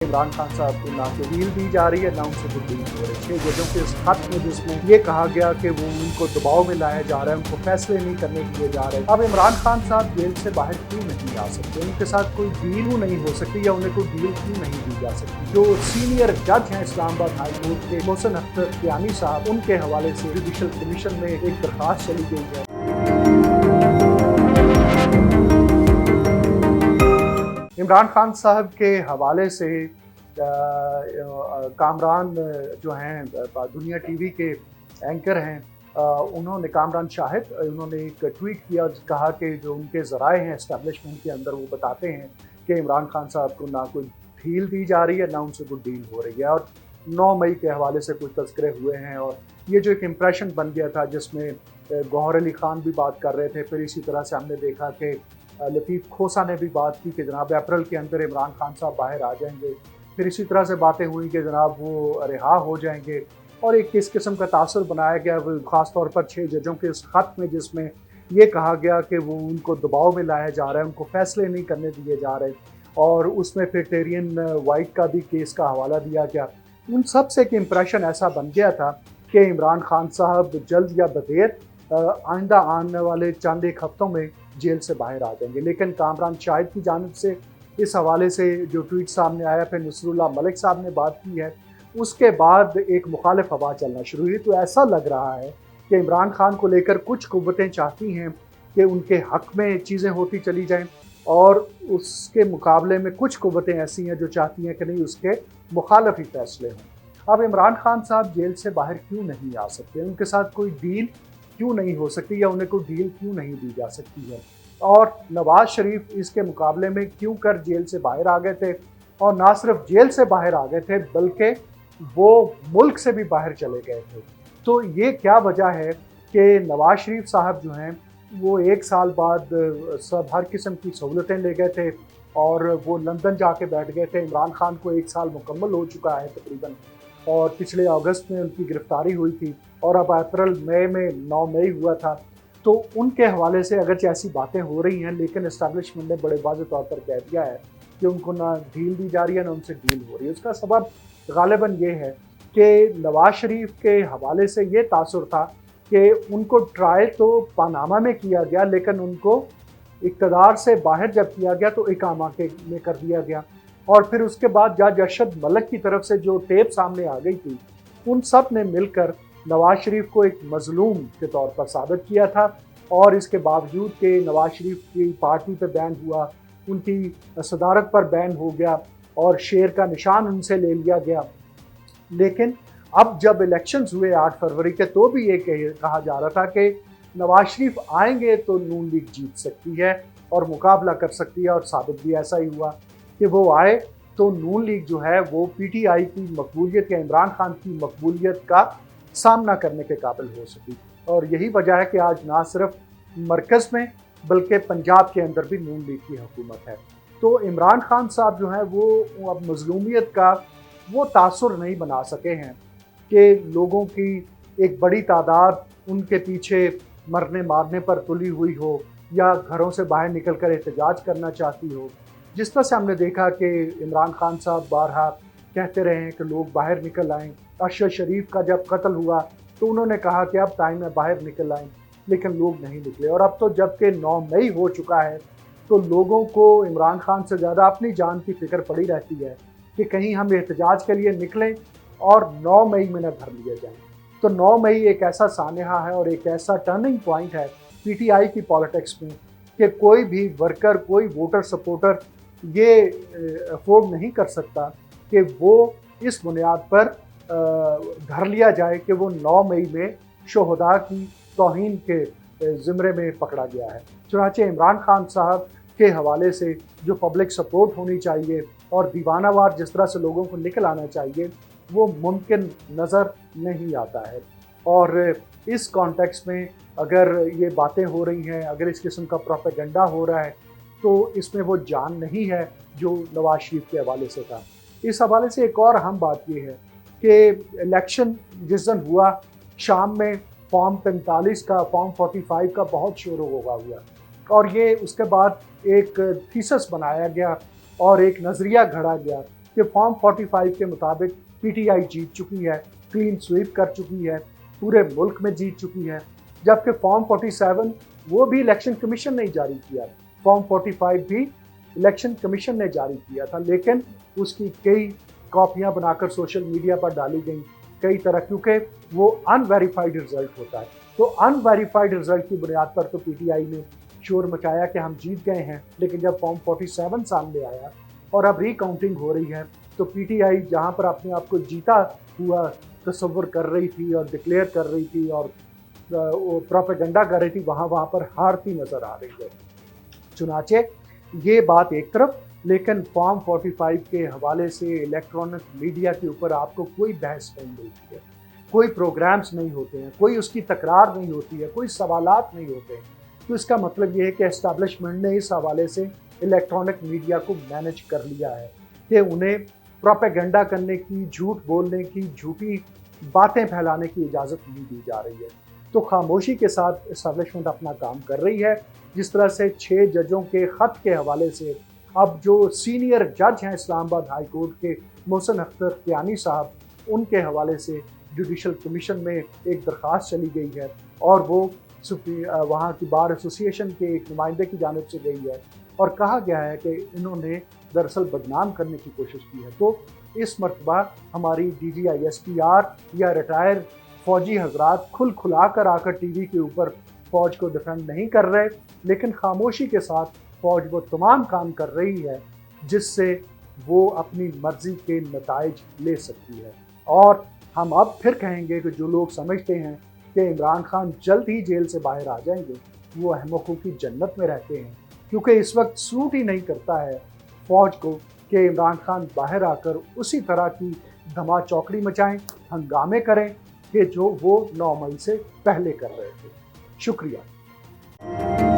इमरान खान साहब को ना तो डील दी जा रही है, ना उनसे कोई डील हो रही है। 6 जजों के इस खत में जिसमें ये कहा गया कि वो उनको दबाव में लाया जा रहा है, उनको फैसले नहीं करने दिए जा रहे। अब इमरान खान साहब जेल से बाहर क्यों नहीं आ सकते? उनके साथ कोई डील नहीं हो सकती या उन्हें कोई डील क्यों नहीं दी जा सकती? जो सीनियर जज हैं इस्लामाबाद हाई कोर्ट के मोहसिन अख्तर कियानी साहब, उनके हवाले से जुडिशल कमीशन में एक दरखास्त चली गई है। इमरान खान साहब के हवाले से कामरान जो हैं दुनिया टीवी के एंकर हैं, उन्होंने कामरान शाहिद उन्होंने एक ट्वीट किया और कहा कि जो उनके ज़राए हैं एस्टेब्लिशमेंट के अंदर, वो बताते हैं कि इमरान खान साहब को ना कोई ढील दी जा रही है, ना उनसे कोई डील हो रही है। और 9 मई के हवाले से कुछ तज़किरे हुए हैं और ये जो एक इम्प्रेशन बन गया था जिसमें गौहर अली खान भी बात कर रहे थे, फिर इसी तरह से हमने देखा कि लतीफ़ खोसा ने भी बात की कि जनाब अप्रैल के अंदर इमरान खान साहब बाहर आ जाएंगे। फिर इसी तरह से बातें हुई कि जनाब वो रिहा हो जाएंगे और एक इस किस्म का तासुर बनाया गया, ख़ास तौर पर 6 जजों के इस ख़त में जिसमें ये कहा गया कि वो उनको दबाव में लाया जा रहा है, उनको फैसले नहीं करने दिए जा रहे। और उसमें फिर टेरियन वाइट का भी केस का हवाला दिया गया। उन सब से एक इम्प्रेशन ऐसा बन गया था कि इमरान खान साहब जल्द या बदेर आइंदा आने वाले चंद एक हफ्तों में जेल से बाहर आ जाएंगे। लेकिन कामरान शाहिद की जानिब से इस हवाले से जो ट्वीट सामने आया, फिर नसरुल्लाह मलिक साहब ने बात की है, उसके बाद एक मुखालिफ हवा चलना शुरू हुई। तो ऐसा लग रहा है कि इमरान खान को लेकर कुछ कुव्वतें चाहती हैं कि उनके हक में चीज़ें होती चली जाएं और उसके मुकाबले में कुछ कुव्वतें ऐसी हैं जो चाहती हैं कि नहीं, उसके मुखालिफ ही फैसले हों। अब इमरान खान साहब जेल से बाहर क्यों नहीं आ सकते? उनके साथ कोई डील क्यों नहीं हो सकती या उन्हें कोई डील क्यों नहीं दी जा सकती है? और नवाज शरीफ इसके मुकाबले में क्यों कर जेल से बाहर आ गए थे? और ना सिर्फ जेल से बाहर आ गए थे बल्कि वो मुल्क से भी बाहर चले गए थे। तो ये क्या वजह है कि नवाज शरीफ साहब जो हैं वो 1 साल बाद सब हर किस्म की सहूलतें ले गए थे और वो लंदन जाके बैठ गए थे। इमरान खान को 1 साल मुकम्मल हो चुका है तकरीबन, और पिछले अगस्त में उनकी गिरफ्तारी हुई थी और अब अप्रैल मई में 9 मई हुआ था। तो उनके हवाले से अगरचे ऐसी बातें हो रही हैं, लेकिन इस्टेब्लिशमेंट ने बड़े वाज़ेह तौर पर कह दिया है कि उनको ना ढील दी जा रही है, ना उनसे डील हो रही है। उसका सबब गालिबन ये है कि नवाज शरीफ के हवाले से ये तासुर था कि उनको ट्रायल तो पानामा में किया गया, लेकिन उनको इक़्तिदार से बाहर जब किया गया तो इकामा के में कर दिया गया। और फिर उसके बाद जज अरशद मलिक की तरफ से जो टेप सामने आ गई थी, उन सब ने मिलकर नवाज शरीफ को एक मजलूम के तौर पर साबित किया था। और इसके बावजूद कि नवाज शरीफ की पार्टी पर बैन हुआ, उनकी सदारत पर बैन हो गया और शेर का निशान उनसे ले लिया गया। लेकिन अब जब इलेक्शंस हुए 8 फरवरी के, तो भी ये कहा जा रहा था कि नवाज शरीफ आएंगे तो नून लीग जीत सकती है और मुकाबला कर सकती है, और साबित भी ऐसा ही हुआ कि वो आए तो नून लीग जो है वो पीटीआई की मकबूलियत या इमरान खान की मकबूलियत का सामना करने के काबिल हो सकी। और यही वजह है कि आज ना सिर्फ मरकज़ में बल्कि पंजाब के अंदर भी नून लीग की हुकूमत है। तो इमरान खान साहब जो हैं वो अब मजलूमियत का वो तासुर नहीं बना सके हैं कि लोगों की एक बड़ी तादाद उनके पीछे मरने मारने पर तुली हुई हो या घरों से बाहर निकल कर एहतजाज करना चाहती हो। जिस तरह से हमने देखा कि इमरान खान साहब बारहा कहते रहे हैं कि लोग बाहर निकल आएँ। अरशद शरीफ का जब कत्ल हुआ तो उन्होंने कहा कि अब टाइम है बाहर निकल आएँ, लेकिन लोग नहीं निकले। और अब तो जबकि 9 मई हो चुका है तो लोगों को इमरान खान से ज़्यादा अपनी जान की फ़िक्र पड़ी रहती है कि कहीं हम एहतजाज के लिए निकलें और 9 मई में न धर लिए जाएँ। तो 9 मई एक ऐसा सानहा है और एक ऐसा टर्निंग पॉइंट है पीटीआई की पॉलिटिक्स में कि कोई भी वर्कर, कोई वोटर सपोर्टर ये अफोर्ड नहीं कर सकता कि वो इस बुनियाद पर धर लिया जाए कि वो 9 मई में शोहदा की तौहीन के ज़िम्रे में पकड़ा गया है। चुनांचे इमरान खान साहब के हवाले से जो पब्लिक सपोर्ट होनी चाहिए और दीवानावार जिस तरह से लोगों को निकल आना चाहिए, वो मुमकिन नज़र नहीं आता है। और इस कॉन्टेक्स्ट में अगर ये बातें हो रही हैं, अगर इस किस्म का प्रोपेगेंडा हो रहा है, तो इसमें वो जान नहीं है जो नवाज शरीफ के हवाले से था। इस हवाले से एक और अहम बात ये है कि इलेक्शन जिस दिन हुआ, शाम में फॉर्म 45 का, फॉर्म 45 का बहुत शोर होगा हुआ, और ये उसके बाद एक थीसिस बनाया गया और एक नज़रिया घड़ा गया कि फॉर्म 45 के मुताबिक पीटीआई जीत चुकी है, क्लीन स्वीप कर चुकी है, पूरे मुल्क में जीत चुकी है, जबकि फॉर्म 47 वो भी इलेक्शन कमीशन ने जारी किया, फॉर्म 45 भी इलेक्शन कमीशन ने जारी किया था, लेकिन उसकी कई कॉपियां बनाकर सोशल मीडिया पर डाली गई कई तरह, क्योंकि वो अनवेरीफाइड रिजल्ट होता है। तो अनवेरीफाइड रिजल्ट की बुनियाद पर तो पीटीआई ने शोर मचाया कि हम जीत गए हैं, लेकिन जब फॉर्म 47 सामने आया और अब रिकाउंटिंग हो रही है तो पीटीआई जहां पर अपने आप को जीता हुआ तस्वर कर रही थी और डिक्लेयर कर रही थी और प्रोपेगेंडा कर रही थी, वहां पर हारती नजर आ रही है। चुनाचे ये बात एक तरफ, लेकिन फॉर्म 45 के हवाले से इलेक्ट्रॉनिक मीडिया के ऊपर आपको कोई बहस नहीं मिलती है, कोई प्रोग्राम्स नहीं होते हैं, कोई उसकी तकरार नहीं होती है, कोई सवालात नहीं होते हैं। तो इसका मतलब ये है कि एस्टैब्लिशमेंट ने इस हवाले से इलेक्ट्रॉनिक मीडिया को मैनेज कर लिया है कि उन्हें प्रोपेगेंडा करने की, झूठ बोलने की, झूठी बातें फैलाने की इजाज़त नहीं दी जा रही है। तो खामोशी के साथ एस्टैब्लिशमेंट अपना काम कर रही है। जिस तरह से 6 जजों के ख़त के हवाले से अब जो सीनियर जज हैं इस्लामाबाद हाई कोर्ट के मोहसिन अख्तर कियानी साहब, उनके हवाले से जुडिशल कमीशन में एक दरख्वास्त चली गई है और वो वहाँ की बार एसोसिएशन के एक नुमाइंदे की जानिब से गई है और कहा गया है कि इन्होंने दरअसल बदनाम करने की कोशिश की है। तो इस मरतबा हमारी DGISPR या रिटायर फौजी हजरात खुला कर आकर टीवी के ऊपर फ़ौज को डिफेंड नहीं कर रहे, लेकिन खामोशी के साथ फ़ौज वो तमाम काम कर रही है जिससे वो अपनी मर्ज़ी के नताइज ले सकती है। और हम अब फिर कहेंगे कि जो लोग समझते हैं कि इमरान खान जल्द ही जेल से बाहर आ जाएंगे, वो अहमकों की जन्नत में रहते हैं, क्योंकि इस वक्त सूट ही नहीं करता है फ़ौज को कि इमरान खान बाहर आकर उसी तरह की धमा चौकड़ी मचाएं, हंगामे करें कि जो वो 9 मई से पहले कर रहे थे। शुक्रिया।